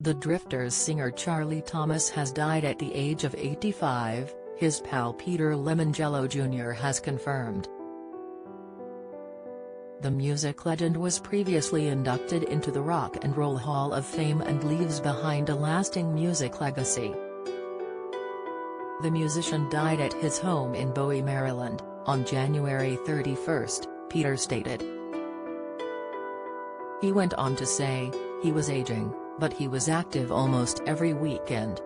The Drifters singer Charlie Thomas has died at the age of 85, his pal Peter Lemongello Jr. has confirmed. The music legend was previously inducted into the Rock and Roll Hall of Fame and leaves behind a lasting music legacy. The musician died at his home in Bowie, Maryland, on January 31, Peter stated. He went on to say, "He was aging, but he was active almost every weekend.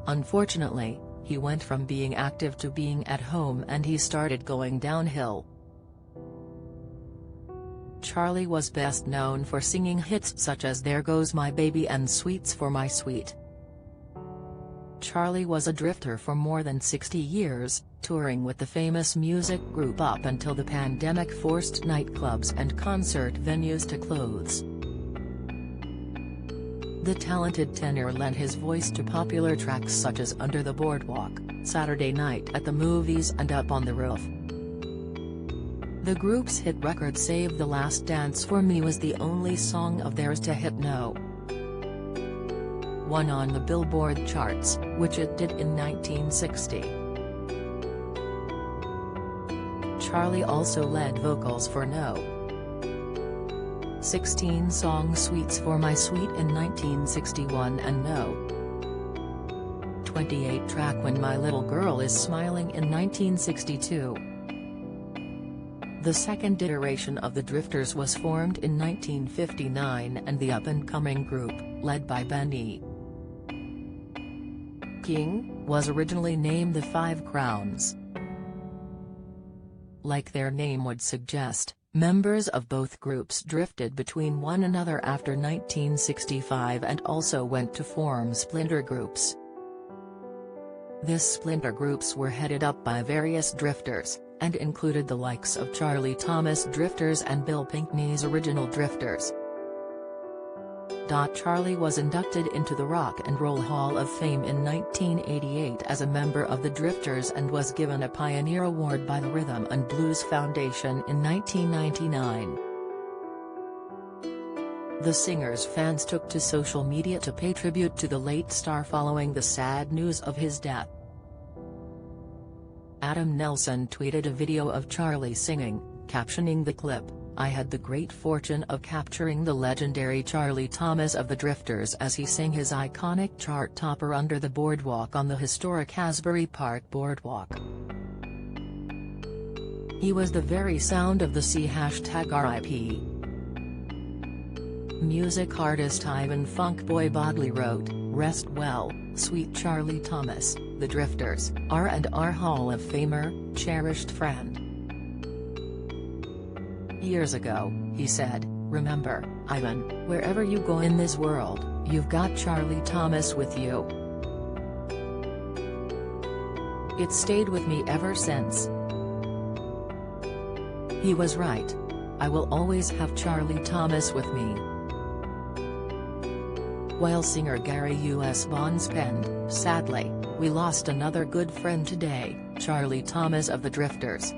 Unfortunately, he went from being active to being at home and he started going downhill." Charlie was best known for singing hits such as There Goes My Baby and Sweets for My Sweet. Charlie was a drifter for more than 60 years, touring with the famous music group up until the pandemic forced nightclubs and concert venues to close. The talented tenor lent his voice to popular tracks such as Under the Boardwalk, Saturday Night at the Movies and Up on the Roof. The group's hit record Save the Last Dance for Me was the only song of theirs to hit No. 1 on the Billboard charts, which it did in 1960. Charlie also led vocals for No. 16 song Sweets for My Sweet in 1961 and No. 28 track When My Little Girl Is Smiling in 1962. The second iteration of the Drifters was formed in 1959 and the up-and-coming group, led by Benny King, was originally named the Five Crowns. Like their name would suggest, members of both groups drifted between one another after 1965 and also went to form splinter groups. These splinter groups were headed up by various drifters, and included the likes of Charlie Thomas Drifters and Bill Pinkney's Original Drifters. Charlie was inducted into the Rock and Roll Hall of Fame in 1988 as a member of the Drifters and was given a Pioneer Award by the Rhythm and Blues Foundation in 1999. The singer's fans took to social media to pay tribute to the late star following the sad news of his death. Adam Nelson tweeted a video of Charlie singing, captioning the clip, "I had the great fortune of capturing the legendary Charlie Thomas of the Drifters as he sang his iconic chart topper Under the Boardwalk on the historic Asbury Park Boardwalk. He was the very sound of the sea #RIP. Music artist Ivan Funkboy Bodley wrote, "Rest well, sweet Charlie Thomas, the Drifters, R&R Hall of Famer, cherished friend." Years ago, he said, "Remember, Ivan, wherever you go in this world, you've got Charlie Thomas with you. It's stayed with me ever since." He was right. I will always have Charlie Thomas with me. While singer Gary U.S. Bonds penned, "Sadly, we lost another good friend today, Charlie Thomas of the Drifters.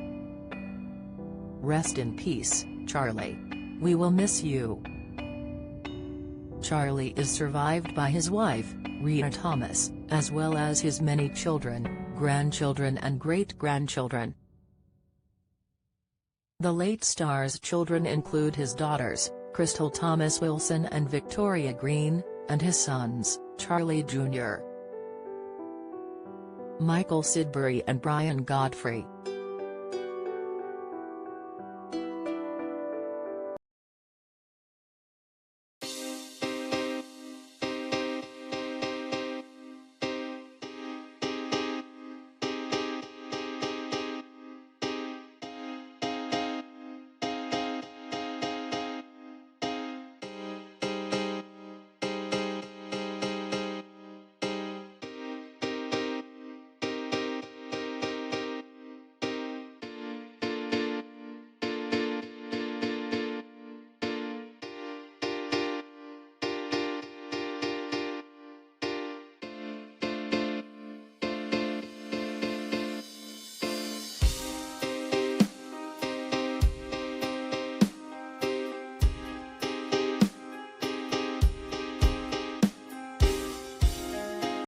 Rest in peace, Charlie. We will miss you." Charlie is survived by his wife, Rita Thomas, as well as his many children, grandchildren and great-grandchildren. The late star's children include his daughters, Crystal Thomas Wilson and Victoria Green, and his sons, Charlie Jr., Michael Sidbury and Brian Godfrey.